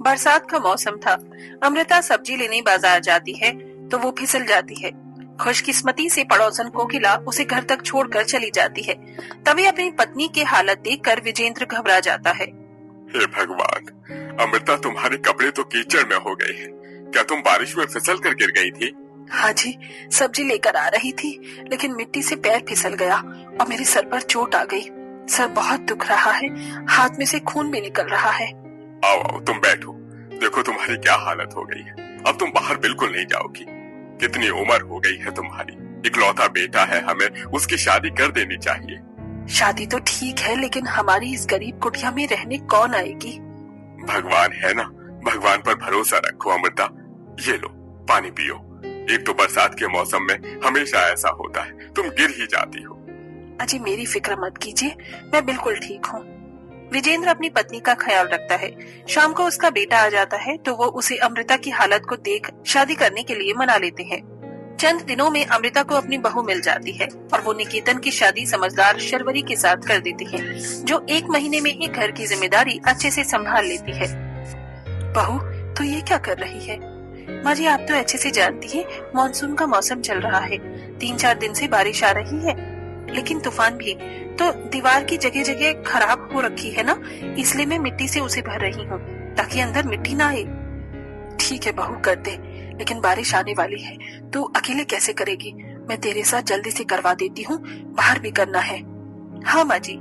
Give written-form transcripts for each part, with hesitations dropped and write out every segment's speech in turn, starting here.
बरसात का मौसम था। अमृता सब्जी लेने बाजार जाती है तो वो फिसल जाती है। खुशकिस्मती से पड़ोसन कोकिला उसे घर तक छोड़कर चली जाती है। तभी अपनी पत्नी की हालत देखकर विजेंद्र घबरा जाता है। हे भगवान, अमृता तुम्हारे कपड़े तो कीचड़ में हो गए हैं। क्या तुम बारिश में फिसल कर गिर गई थी? हाँ जी, सब्जी लेकर आ रही थी लेकिन मिट्टी से पैर फिसल गया और मेरे सर पर चोट आ गई। सर बहुत दुख रहा है, हाथ में से खून भी निकल रहा है। आओ आओ, तुम बैठो। देखो तुम्हारी क्या हालत हो गई है। अब तुम बाहर बिल्कुल नहीं जाओगी। कितनी उम्र हो गई है तुम्हारी, इकलौता बेटा है, हमें उसकी शादी कर देनी चाहिए। शादी तो ठीक है लेकिन हमारी इस गरीब कुटिया में रहने कौन आएगी? भगवान है ना, भगवान पर भरोसा रखो अमृता। ये लो पानी पियो। एक तो बरसात के मौसम में हमेशा ऐसा होता है, तुम गिर ही जाती हो। अजी मेरी फिक्र मत कीजिए, मैं बिल्कुल ठीक हूँ। विजेंद्र अपनी पत्नी का ख्याल रखता है। शाम को उसका बेटा आ जाता है तो वो उसे अमृता की हालत को देख शादी करने के लिए मना लेते हैं। चंद दिनों में अमृता को अपनी बहू मिल जाती है और वो निकेतन की शादी समझदार शर्वरी के साथ कर देती है, जो 1 महीने में ही घर की जिम्मेदारी अच्छे से संभाल लेती है। बहू तो ये क्या कर रही है? माँ जी आप तो अच्छे से जानती हैं, मानसून का मौसम चल रहा है, 3-4 दिन से बारिश आ रही है, लेकिन तूफान भी। तो दीवार की जगह जगह खराब हो रखी है ना, इसलिए मैं मिट्टी से उसे भर रही हूँ ताकि अंदर मिट्टी ना आए। ठीक है बहू कर दे, लेकिन बारिश आने वाली है, तू अकेले कैसे करेगी? मैं तेरे साथ जल्दी से करवा देती हूँ, बाहर भी करना है। हाँ माँ जी।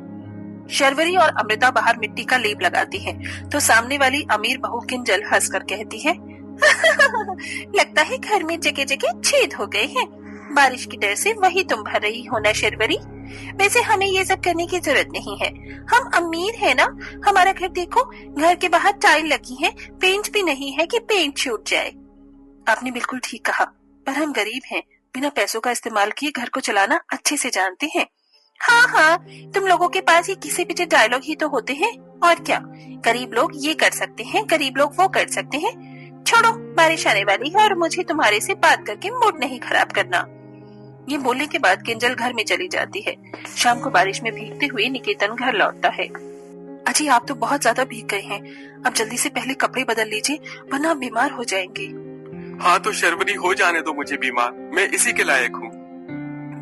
शर्वरी और अमृता बाहर मिट्टी का लेप लगाती हैं, तो सामने वाली अमीर बहू किंजल हंसकर कहती है लगता है घर में जगह जगह छेद हो गए हैं। बारिश की डर से वही तुम भर रही हो ना शर्वरी? वैसे हमें ये सब करने की जरूरत नहीं है, हम अमीर है ना। हमारा घर देखो, घर के बाहर टाइल लगी है, पेंट भी नहीं है कि पेंट छूट जाए। आपने बिल्कुल ठीक कहा, पर हम गरीब हैं, बिना पैसों का इस्तेमाल किए घर को चलाना अच्छे से जानते हैं। हाँ हाँ, तुम लोगों के पास ये किसी पीछे डायलॉग ही तो होते हैं, और क्या। गरीब लोग ये कर सकते हैं, गरीब लोग वो कर सकते हैं। छोड़ो, बारिश आने वाली है और मुझे तुम्हारे से बात करके मूड नहीं खराब करना। ये बोलने के बाद किंजल घर में चली जाती है। शाम को बारिश में भीगते हुए निकेतन घर लौटता है। अजी आप तो बहुत ज्यादा भीग गए हैं, अब जल्दी से पहले कपड़े बदल लीजिए वरना आप बीमार हो जाएंगे। हाँ तो शर्वरी हो जाने दो मुझे बीमार, मैं इसी के लायक हूँ।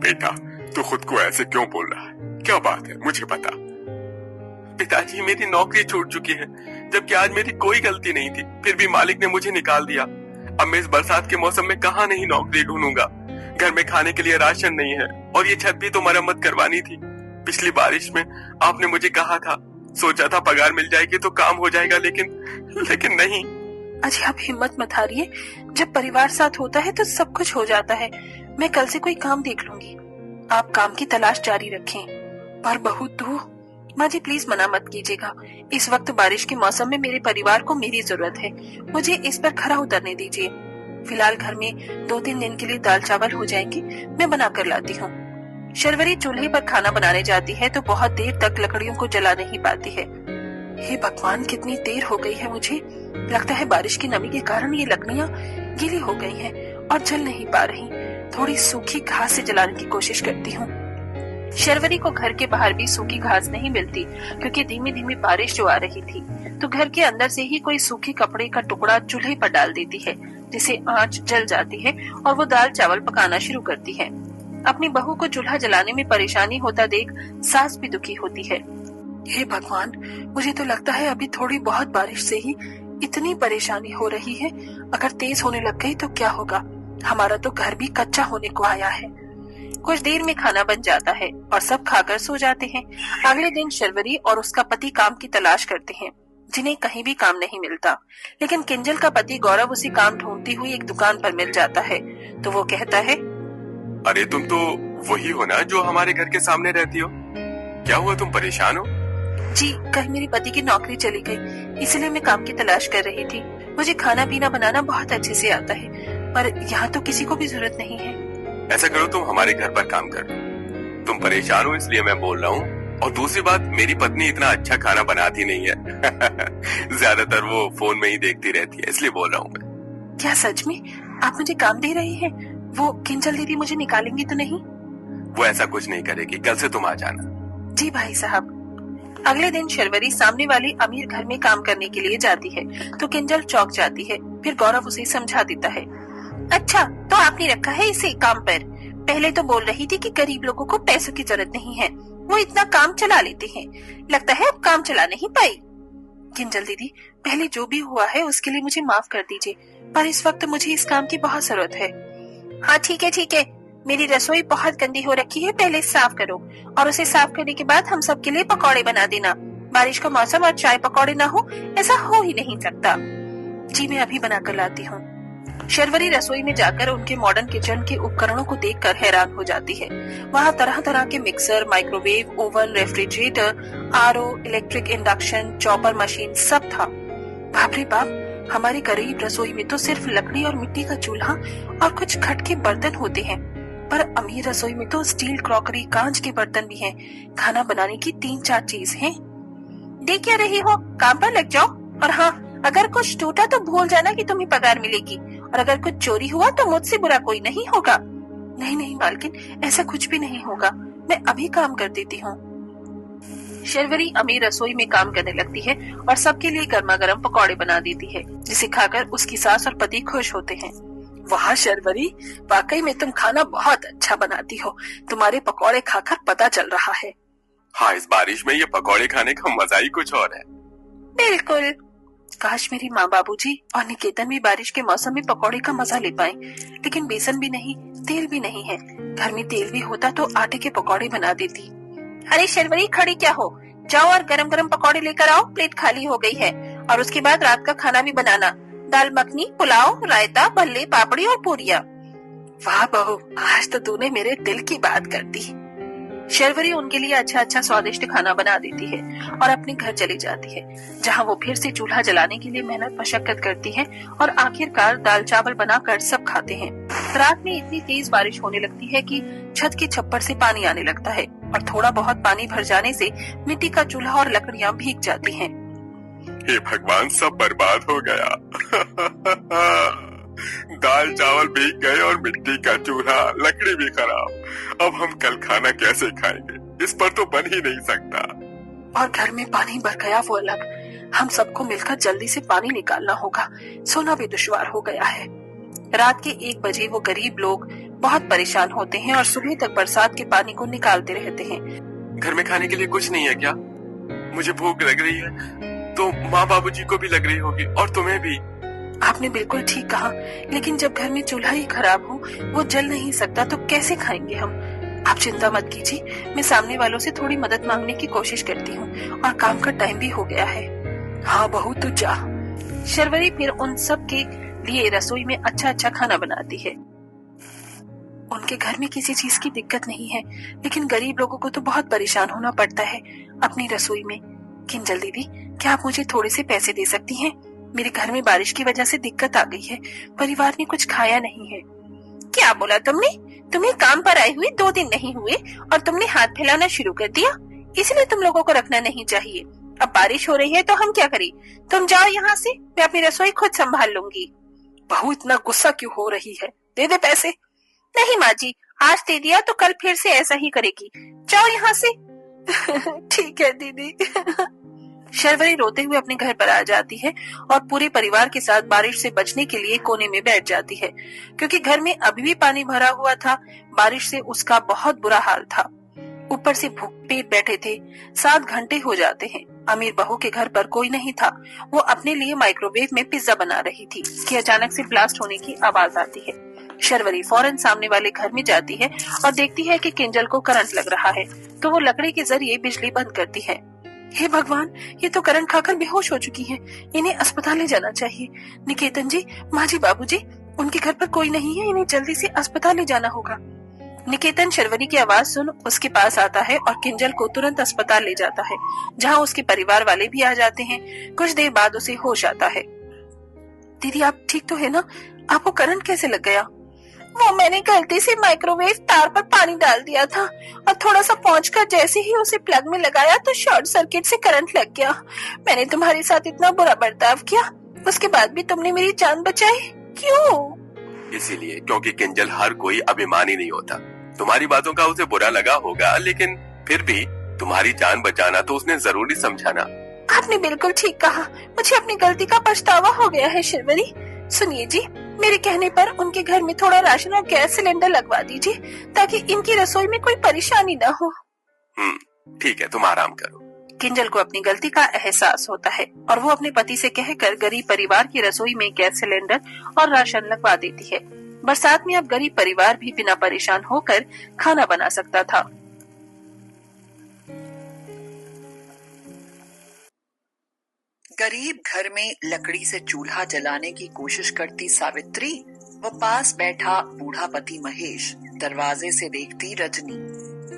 बेटा तू खुद को ऐसे क्यों बोल रहा है? क्या बात है मुझे बता। पिताजी मेरी नौकरी छूट चुकी है, जबकि आज मेरी कोई गलती नहीं थी, फिर भी मालिक ने मुझे निकाल दिया। अब मैं इस बरसात के मौसम में कहाँ नहीं नौकरी ढूंढूंगा। घर में खाने के लिए राशन नहीं है और ये छत भी तो मरम्मत करवानी थी। पिछली बारिश में आपने मुझे कहा था, सोचा था पगार मिल जाएगी तो काम हो जाएगा, लेकिन नहीं। अजी आप हिम्मत मत हारिए, जब परिवार साथ होता है तो सब कुछ हो जाता है। मैं कल से कोई काम देख लूंगी, आप काम की तलाश जारी रखें। पर बहू तू। माँ जी प्लीज मना मत कीजिएगा, इस वक्त बारिश के मौसम में मेरे परिवार को मेरी जरूरत है, मुझे इस पर खरा उतरने दीजिए। फिलहाल घर में 2-3 दिन के लिए दाल चावल हो जाएंगे, मैं बना कर लाती हूँ। शर्वरी चूल्हे पर खाना बनाने जाती है तो बहुत देर तक लकड़ियों को जला नहीं पाती है। हे भगवान, कितनी देर हो गई है, मुझे लगता है बारिश की नमी के कारण ये लकड़ियां गीली हो गई हैं और जल नहीं पा रही। थोड़ी सूखी घास से जलाने की कोशिश करती हूँ। शर्वरी को घर के बाहर भी सूखी घास नहीं मिलती, क्योंकि धीमी धीमी बारिश जो आ रही थी, तो घर के अंदर से ही कोई सूखे कपड़े का टुकड़ा चूल्हे पर डाल देती है, जिसे आंच जल जाती है और वो दाल चावल पकाना शुरू करती है। अपनी बहू को चूल्हा जलाने में परेशानी होता देख सास भी दुखी होती है। हे भगवान, मुझे तो लगता है अभी थोड़ी बहुत बारिश से ही इतनी परेशानी हो रही है, अगर तेज होने लग गई तो क्या होगा। हमारा तो घर भी कच्चा होने को आया है। कुछ देर में खाना बन जाता है और सब खाकर सो जाते हैं। अगले दिन शर्वरी और उसका पति काम की तलाश करते हैं, जिन्हें कहीं भी काम नहीं मिलता। लेकिन किंजल का पति गौरव उसे काम ढूंढती हुई एक दुकान पर मिल जाता है, तो वो कहता है, अरे तुम तो वही हो ना जो हमारे घर के सामने रहती हो। क्या हुआ, तुम परेशान हो? जी, कल मेरे पति की नौकरी चली गई, इसलिए मैं काम की तलाश कर रही थी। मुझे खाना पीना बनाना बहुत अच्छे से आता है, पर यहाँ तो किसी को भी जरूरत नहीं है। ऐसा करो, तुम हमारे घर पर काम करो। तुम परेशान हो इसलिए मैं बोल रहा हूँ, और दूसरी बात, मेरी पत्नी इतना अच्छा खाना बनाती नहीं है ज्यादातर वो फोन में ही देखती रहती है, इसलिए बोल रहा हूँ मैं। क्या सच में आप मुझे काम दे रहे हैं? वो किंजल दीदी मुझे निकालेंगी तो नहीं? वो ऐसा कुछ नहीं करेगी, कल से तुम आ जाना। जी भाई साहब। अगले दिन शर्वरी सामने वाले अमीर घर में काम करने के लिए जाती है तो किंजल चौंक जाती है। फिर गौरव उसे समझा देता है। अच्छा, तो आपने रखा है इसे काम पर। पहले तो बोल रही थी कि गरीब लोगों को पैसों की जरूरत नहीं है, वो इतना काम चला लेते हैं। लगता है अब काम चला नहीं पाई। किंजल दीदी, पहले जो भी हुआ है उसके लिए मुझे माफ कर दीजिए, पर इस वक्त मुझे इस काम की बहुत जरूरत है। हाँ ठीक है ठीक है, मेरी रसोई बहुत गंदी हो रखी है, पहले साफ करो और उसे साफ करने के बाद हम सब के लिए पकौड़े बना देना। बारिश का मौसम और चाय पकौड़े ना हो, ऐसा हो ही नहीं सकता। जी मैं अभी बना कर लाती हूँ। शर्वरी रसोई में जाकर उनके मॉडर्न किचन के उपकरणों को देखकर हैरान हो जाती है। वहाँ तरह तरह के mixer, microwave, oven, refrigerator, RO, electric induction, chopper machine सब था। बाप रे बाप, हमारी गरीब रसोई में तो सिर्फ लकड़ी और मिट्टी का चूल्हा और कुछ खटके बर्तन होते हैं, पर अमीर रसोई में तो स्टील, क्रॉकरी, कांच के बर्तन भी हैं। खाना बनाने की 3-4 चीज हैं। देख क्या रही हो, काम पर लग जाओ। और हाँ, अगर कुछ टूटा तो भूल जाना कि तुम्हें पगार मिलेगी, और अगर कुछ चोरी हुआ तो मुझसे बुरा कोई नहीं होगा। नहीं नहीं मालकिन, ऐसा कुछ भी नहीं होगा, मैं अभी काम कर देती हूँ। शर्वरी अमीर रसोई में काम करने लगती है और सबके लिए गर्मा गर्म पकौड़े बना देती है, जिसे खाकर उसकी सास और पति खुश होते हैं। वाह शर्वरी, वाकई में तुम खाना बहुत अच्छा बनाती हो, तुम्हारे पकौड़े खाकर पता चल रहा है। हाँ, इस बारिश में ये पकौड़े खाने का मजा ही कुछ और है। बिल्कुल, काश मेरी माँ, बाबूजी और निकेतन भी बारिश के मौसम में पकौड़े का मजा ले पाएं, लेकिन बेसन भी नहीं, तेल भी नहीं है। घर में तेल भी होता तो आटे के पकौड़े बना देती। अरे शर्वरी, खड़ी क्या हो, जाओ और गरम गरम पकौड़े लेकर आओ, प्लेट खाली हो गई है। और उसके बाद रात का खाना भी बनाना, दाल मखनी, पुलाव, रायता, भल्ले, पापड़ी और पूरियां। वाह बहू, आज तो तूने मेरे दिल की बात कर दी। शर्वरी उनके लिए अच्छा अच्छा स्वादिष्ट खाना बना देती है और अपने घर चली जाती है, जहाँ वो फिर से चूल्हा जलाने के लिए मेहनत मशक्कत करती है और आखिरकार दाल चावल बनाकर सब खाते हैं। रात में इतनी तेज बारिश होने लगती है कि छत के छप्पर से पानी आने लगता है और थोड़ा बहुत पानी भर जाने से मिट्टी का चूल्हा और लकड़ियाँ भीग जाती हैं। हे भगवान, सब बर्बाद हो गया। दाल चावल भीग गए और मिट्टी का चूल्हा, लकड़ी भी खराब। अब हम कल खाना कैसे खाएंगे? इस पर तो बन ही नहीं सकता। और घर में पानी भर गया वो अलग, हम सबको मिलकर जल्दी से पानी निकालना होगा, सोना भी दुश्वार हो गया है। रात के 1 बजे वो गरीब लोग बहुत परेशान होते हैं और सुबह तक बरसात के पानी को निकालते रहते हैं। घर में खाने के लिए कुछ नहीं है क्या? मुझे भूख लग रही है, तो माँ बाबूजी को भी लग रही होगी और तुम्हें भी। आपने बिल्कुल ठीक कहा, लेकिन जब घर में चूल्हा ही खराब हो, वो जल नहीं सकता, तो कैसे खाएंगे हम? आप चिंता मत कीजिए, मैं सामने वालों से थोड़ी मदद मांगने की कोशिश करती हूँ और काम का टाइम भी हो गया है। हाँ बहू, तू जा। शर्वरी फिर उन सब के लिए रसोई में अच्छा अच्छा खाना बनाती है। उनके घर में किसी चीज की दिक्कत नहीं है, लेकिन गरीब लोगों को तो बहुत परेशान होना पड़ता है अपनी रसोई में। किंजल दीदी, क्या आप मुझे थोड़े से पैसे दे सकती हैं? मेरे घर में बारिश की वजह से दिक्कत आ गई है, परिवार ने कुछ खाया नहीं है। क्या बोला तुमने? तुम्हें काम पर आए हुए 2 दिन नहीं हुए और तुमने हाथ फैलाना शुरू कर दिया, इसलिए तुम लोगों को रखना नहीं चाहिए। अब बारिश हो रही है तो हम क्या करें? तुम जाओ यहाँ से, मैं अपनी रसोई खुद संभाल लूंगी। बहू, इतना गुस्सा क्यों हो रही है? दे दे पैसे। नहीं माँ जी, आज दे दिया तो कल फिर से ऐसा ही करेगी, जाओ यहाँ से। ठीक है दीदी। शर्वरी रोते हुए अपने घर पर आ जाती है और पूरे परिवार के साथ बारिश से बचने के लिए कोने में बैठ जाती है, क्योंकि घर में अभी भी पानी भरा हुआ था। बारिश से उसका बहुत बुरा हाल था, ऊपर से भूख पेट बैठे थे। 7 घंटे हो जाते हैं। अमीर बहू के घर पर कोई नहीं था। वो अपने लिए माइक्रोवेव में पिज्जा बना रही थी कि अचानक से ब्लास्ट होने की आवाज आती है। शर्वरी फौरन सामने वाले घर में जाती है और देखती है कि किंजल को करंट लग रहा है, तो वो लकड़ी के जरिए बिजली बंद करती है। हे भगवान, ये तो करंट खाकर बेहोश हो चुकी हैं, इन्हें अस्पताल ले जाना चाहिए। निकेतन जी, माँ जी, बाबूजी, उनके घर पर कोई नहीं है, इन्हें जल्दी से अस्पताल ले जाना होगा। निकेतन शर्वरी की आवाज सुन उसके पास आता है और किंजल को तुरंत अस्पताल ले जाता है, जहाँ उसके परिवार वाले भी आ जाते हैं। कुछ देर बाद उसे होश आता है। दीदी, आप ठीक तो है ना? आपको करंट कैसे लग गया? वो मैंने गलती से माइक्रोवेव तार पर पानी डाल दिया था और थोड़ा सा पहुंचकर जैसे ही उसे प्लग में लगाया तो शॉर्ट सर्किट से करंट लग गया। मैंने तुम्हारे साथ इतना बुरा बर्ताव किया, उसके बाद भी तुमने मेरी जान बचाई, क्यों? इसीलिए क्योंकि किंजल हर कोई अभिमानी नहीं होता। तुम्हारी बातों का उसे बुरा लगा होगा, लेकिन फिर भी तुम्हारी जान बचाना तो उसने जरूरी समझा ना। आपने बिल्कुल ठीक कहा, मुझे अपनी गलती का पछतावा हो गया है शिरवरी। सुनिए जी, मेरे कहने पर उनके घर में थोड़ा राशन और गैस सिलेंडर लगवा दीजिए ताकि इनकी रसोई में कोई परेशानी न हो। ठीक है, तुम आराम करो। किंजल को अपनी गलती का एहसास होता है और वो अपने पति से कहकर गरीब परिवार की रसोई में गैस सिलेंडर और राशन लगवा देती है। बरसात में अब गरीब परिवार भी बिना परेशान होकर खाना बना सकता था। गरीब घर में लकड़ी से चूल्हा जलाने की कोशिश करती सावित्री व पास बैठा बूढ़ा पति महेश दरवाजे से देखती रजनी।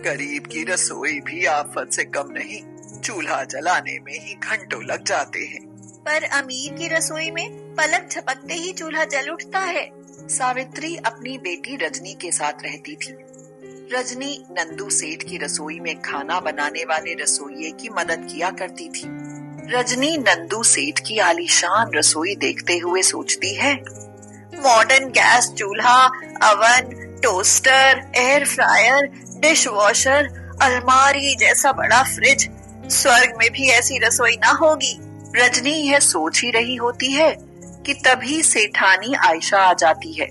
गरीब की रसोई भी आफत से कम नहीं, चूल्हा जलाने में ही घंटों लग जाते हैं। पर अमीर की रसोई में पलक झपकते ही चूल्हा जल उठता है। सावित्री अपनी बेटी रजनी के साथ रहती थी। रजनी नंदू सेठ की रसोई में खाना बनाने वाले रसोइये की मदद किया करती थी। रजनी नंदू सेठ की आलीशान रसोई देखते हुए सोचती है, मॉडर्न गैस चूल्हा, oven, toaster, air fryer, dishwasher, अलमारी जैसा बड़ा फ्रिज, स्वर्ग में भी ऐसी रसोई ना होगी। रजनी यह सोच ही रही होती है कि तभी सेठानी आयशा आ जाती है।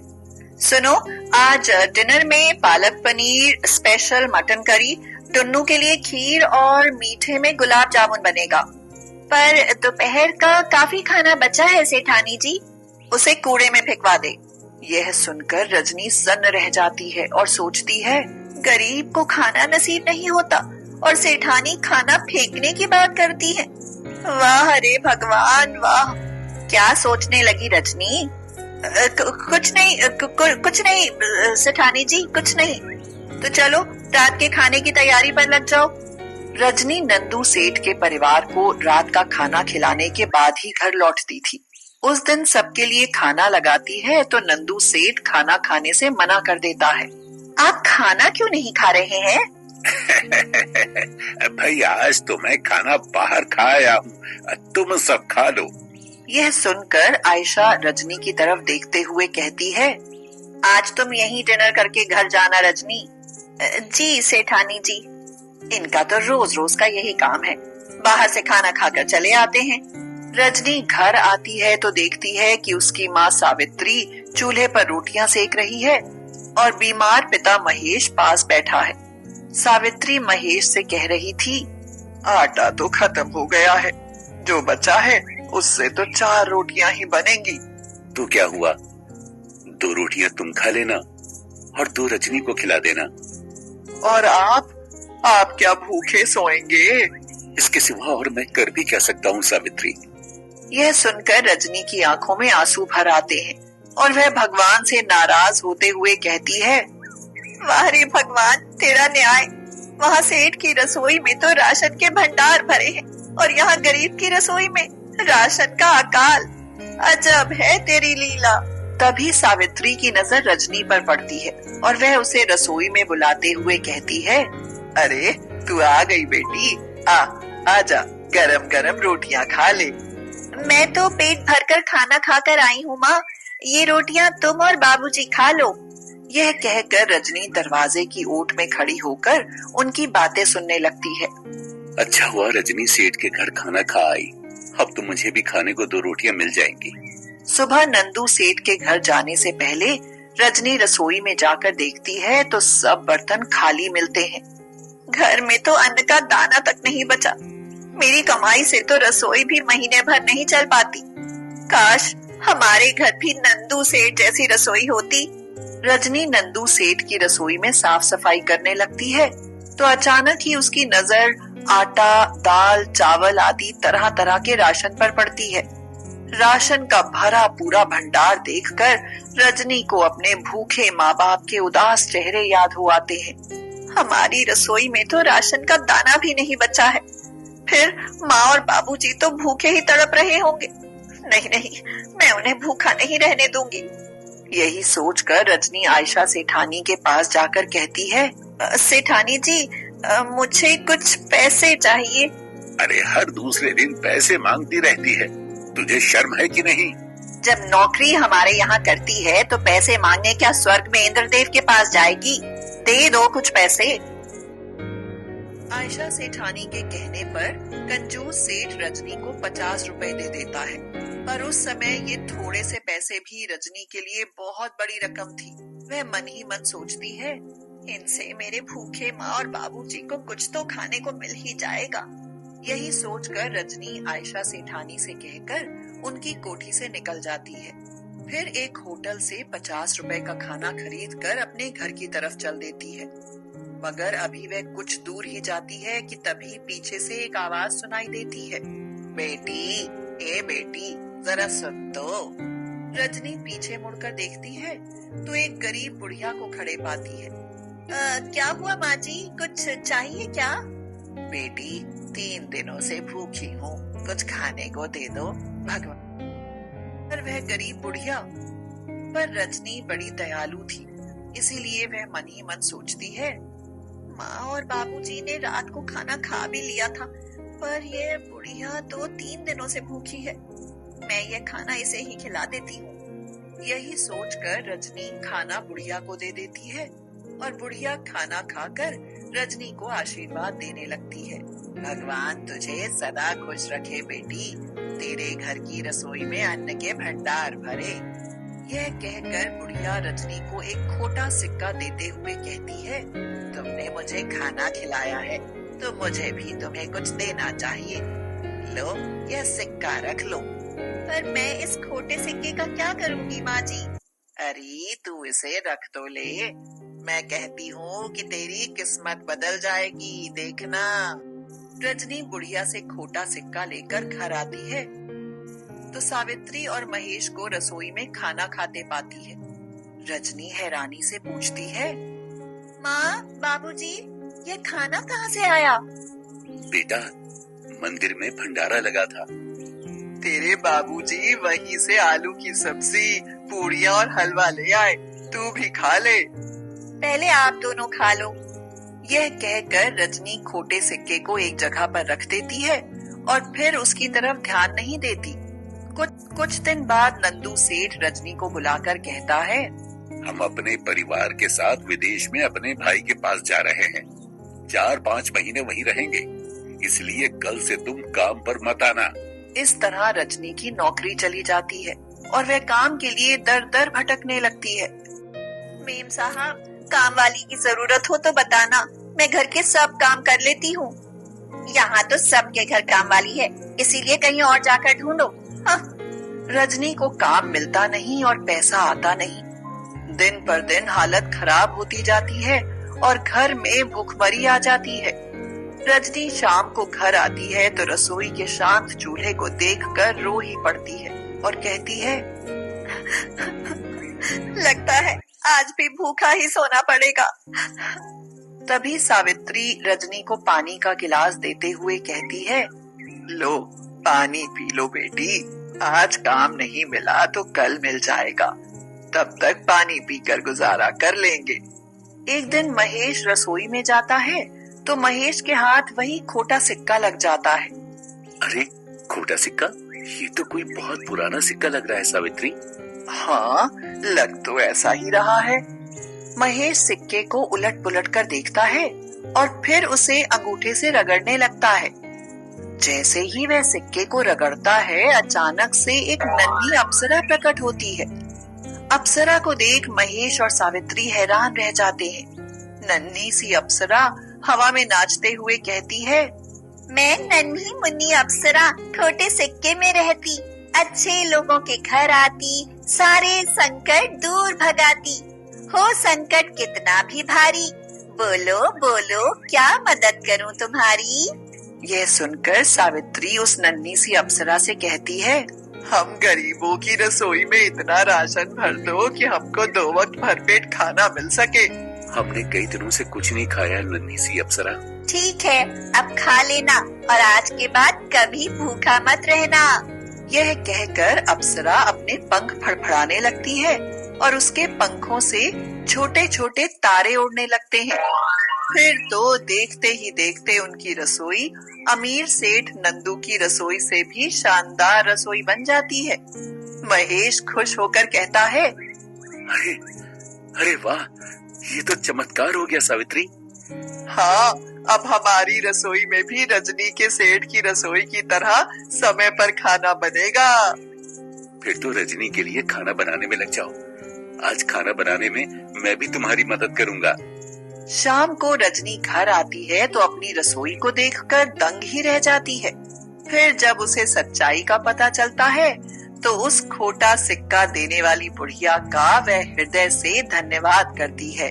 सुनो, आज डिनर में palak paneer, special mutton curry, Tunnu के लिए खीर और मीठे में गुलाब जामुन बनेगा। पर दोपहर का काफी खाना बचा है सेठानी जी, उसे कूड़े में फेंकवा दे। यह सुनकर रजनी सन्न रह जाती है और सोचती है, गरीब को खाना नसीब नहीं होता और सेठानी खाना फेंकने की बात करती है। वाह रे भगवान वाह। क्या सोचने लगी रजनी? कुछ नहीं सेठानी जी, कुछ नहीं। तो चलो रात के खाने की तैयारी पर लग जाओ। रजनी नंदू सेठ के परिवार को रात का खाना खिलाने के बाद ही घर लौटती थी। उस दिन सबके लिए खाना लगाती है तो नंदू सेठ खाना खाने से मना कर देता है। आप खाना क्यों नहीं खा रहे हैं? भाई आज तो मैं खाना बाहर खाया हूँ, तुम सब खा लो। यह सुनकर आयशा रजनी की तरफ देखते हुए कहती है, आज तुम यहीं डिनर करके घर जाना रजनी। जी सेठानी जी। इनका तो रोज रोज का यही काम है, बाहर से खाना खाकर चले आते हैं। रजनी घर आती है तो देखती है कि उसकी माँ सावित्री चूल्हे पर रोटियां सेक रही है और बीमार पिता महेश पास बैठा है। सावित्री महेश से कह रही थी, आटा तो खत्म हो गया है, जो बचा है उससे तो 4 रोटियां ही बनेंगी। तो क्या हुआ, 2 रोटियां तुम खा लेना और 2 रजनी को खिला देना। और आप क्या भूखे सोएंगे? इसके सिवा और मैं कर भी क्या सकता हूँ सावित्री। यह सुनकर रजनी की आंखों में आंसू भर आते हैं और वह भगवान से नाराज होते हुए कहती है, वाह रे भगवान तेरा न्याय। वहाँ सेठ की रसोई में तो राशन के भंडार भरे हैं और यहाँ गरीब की रसोई में राशन का अकाल। अजब है तेरी लीला। तभी सावित्री की नजर रजनी पर पड़ती है और वह उसे रसोई में बुलाते हुए कहती है, अरे तू आ गई बेटी, आजा गरम गरम रोटियां खा ले। मैं तो पेट भरकर खाना खाकर आई हूँ माँ, ये रोटियां तुम और बाबूजी खा लो। यह कहकर रजनी दरवाजे की ओट में खड़ी होकर उनकी बातें सुनने लगती है। अच्छा हुआ रजनी सेठ के घर खाना खा आई, अब तो मुझे भी खाने को 2 रोटियां मिल जाएंगी। सुबह नंदू सेठ के घर जाने से पहले रजनी रसोई में जाकर देखती है तो सब बर्तन खाली मिलते हैं। घर में तो अन्न का दाना तक नहीं बचा। मेरी कमाई से तो रसोई भी महीने भर नहीं चल पाती। काश हमारे घर भी नंदू सेठ जैसी रसोई होती। रजनी नंदू सेठ की रसोई में साफ सफाई करने लगती है तो अचानक ही उसकी नजर आटा, दाल, चावल आदि तरह तरह के राशन पर पड़ती है। राशन का भरा पूरा भंडार देखकर रजनी को अपने भूखे माँ बाप के उदास चेहरे याद हो आते हैं। हमारी रसोई में तो राशन का दाना भी नहीं बचा है, फिर माँ और बाबूजी तो भूखे ही तड़प रहे होंगे। नहीं, मैं उन्हें भूखा नहीं रहने दूंगी। यही सोचकर रजनी आयशा सेठानी के पास जाकर कहती है, सेठानी जी मुझे कुछ पैसे चाहिए। अरे हर दूसरे दिन पैसे मांगती रहती है, तुझे शर्म है कि नहीं? जब नौकरी हमारे यहाँ करती है तो पैसे मांगने क्या स्वर्ग में इंद्रदेव के पास जाएगी? दे दो कुछ पैसे। आयशा सेठानी के कहने पर कंजूस सेठ रजनी को 50 रुपए दे देता है, पर उस समय ये थोड़े से पैसे भी रजनी के लिए बहुत बड़ी रकम थी। वह मन ही मन सोचती है, इनसे मेरे भूखे माँ और बाबूजी को कुछ तो खाने को मिल ही जाएगा। यही सोचकर रजनी आयशा सेठानी से कहकर उनकी कोठी से निकल जाती है। फिर एक होटल से 50 रुपए का खाना खरीद कर अपने घर की तरफ चल देती है। मगर अभी वह कुछ दूर ही जाती है कि तभी पीछे से एक आवाज सुनाई देती है, बेटी, ए बेटी, जरा सुन तो। रजनी पीछे मुड़कर देखती है तो एक गरीब बुढ़िया को खड़े पाती है। क्या हुआ माँ जी, कुछ चाहिए क्या? बेटी, 3 दिनों से भूखी हूँ, कुछ खाने को दे दो भगवान। पर वह गरीब बुढ़िया, पर रजनी बड़ी दयालु थी, इसीलिए वह मन ही मन सोचती है, माँ और बाबूजी ने रात को खाना खा भी लिया था, पर ये बुढ़िया तो 3 दिनों से भूखी है, मैं ये खाना इसे ही खिला देती हूँ। यही सोचकर रजनी खाना बुढ़िया को दे देती है और बुढ़िया खाना खाकर रजनी को आशीर्वाद देने लगती है। भगवान तुझे सदा खुश रखे बेटी, तेरे घर की रसोई में अन्न के भंडार भरे। यह कहकर बुढ़िया रजनी को एक खोटा सिक्का देते हुए कहती है, तुमने मुझे खाना खिलाया है तो मुझे भी तुम्हें कुछ देना चाहिए। लो, यह सिक्का रख लो। पर मैं इस खोटे सिक्के का क्या करूँगी माँ जी? अरे तू इसे रख तो ले, मैं कहती हूँ कि तेरी किस्मत बदल जाएगी, देखना। रजनी बुढ़िया से खोटा सिक्का लेकर घर आती है तो सावित्री और महेश को रसोई में खाना खाते पाती है। रजनी हैरानी से पूछती है, माँ, बाबूजी, ये खाना कहाँ से आया? बेटा, मंदिर में भंडारा लगा था। तेरे बाबूजी वहीं से आलू की सब्जी, पूड़ियाँ और हलवा ले आए, तू भी खा ले। पहले आप दोनों खा लो। यह कहकर रजनी खोटे सिक्के को एक जगह पर रख देती है और फिर उसकी तरफ ध्यान नहीं देती। कुछ दिन बाद नंदू सेठ रजनी को बुलाकर कहता है, हम अपने परिवार के साथ विदेश में अपने भाई के पास जा रहे हैं। 4-5 महीने वहीं रहेंगे, इसलिए कल से तुम काम पर मत आना। इस तरह रजनी की नौकरी चली जाती है और वह काम के लिए दर दर भटकने लगती है। मेम साहब, काम वाली की जरूरत हो तो बताना, मैं घर के सब काम कर लेती हूँ। यहाँ तो सबके घर काम वाली है, इसीलिए कहीं और जाकर ढूंढो। हाँ। रजनी को काम मिलता नहीं और पैसा आता नहीं। दिन पर दिन हालत खराब होती जाती है और घर में भूखमरी आ जाती है। रजनी शाम को घर आती है तो रसोई के शांत चूल्हे को देखकर रो ही पड़ती है और कहती है, लगता है आज भी भूखा ही सोना पड़ेगा। तभी सावित्री रजनी को पानी का गिलास देते हुए कहती है, लो पानी पी लो बेटी, आज काम नहीं मिला तो कल मिल जाएगा, तब तक पानी पीकर गुजारा कर लेंगे। एक दिन महेश रसोई में जाता है तो महेश के हाथ वही खोटा सिक्का लग जाता है। अरे खोटा सिक्का, ये तो कोई बहुत पुराना सिक्का लग रहा है सावित्री। हाँ, लग तो ऐसा ही रहा है। महेश सिक्के को उलट पुलट कर देखता है और फिर उसे अंगूठे से रगड़ने लगता है। जैसे ही वह सिक्के को रगड़ता है, अचानक से एक नन्ही अप्सरा प्रकट होती है। अप्सरा को देख महेश और सावित्री हैरान रह जाते हैं। नन्ही सी अप्सरा हवा में नाचते हुए कहती है, मैं नन्ही मुन्नी अप्सरा खोटे सिक्के में रहती, अच्छे लोगों के घर आती, सारे संकट दूर भगाती, हो संकट कितना भी भारी, बोलो बोलो क्या मदद करूं तुम्हारी। यह सुनकर सावित्री उस नन्ही सी अप्सरा से कहती है, हम गरीबों की रसोई में इतना राशन भर दो कि हमको 2 वक्त भरपेट खाना मिल सके। हमने कई दिनों से कुछ नहीं खाया नन्ही सी अप्सरा। ठीक है, अब खा लेना और आज के बाद कभी भूखा मत रहना। यह कहकर अप्सरा अपने पंख फड़फड़ाने लगती है और उसके पंखों से छोटे छोटे तारे उड़ने लगते हैं। फिर तो देखते ही देखते उनकी रसोई अमीर सेठ नंदू की रसोई से भी शानदार रसोई बन जाती है। महेश खुश होकर कहता है, अरे वाह, ये तो चमत्कार हो गया सावित्री। हाँ, अब हमारी रसोई में भी रजनी के सेठ की रसोई की तरह समय पर खाना बनेगा। फिर तो रजनी के लिए खाना बनाने में लग जाओ। आज खाना बनाने में मैं भी तुम्हारी मदद करूंगा। शाम को रजनी घर आती है तो अपनी रसोई को देखकर दंग ही रह जाती है। फिर जब उसे सच्चाई का पता चलता है तो उस खोटा सिक्का देने वाली बुढ़िया का वह हृदय से धन्यवाद करती है।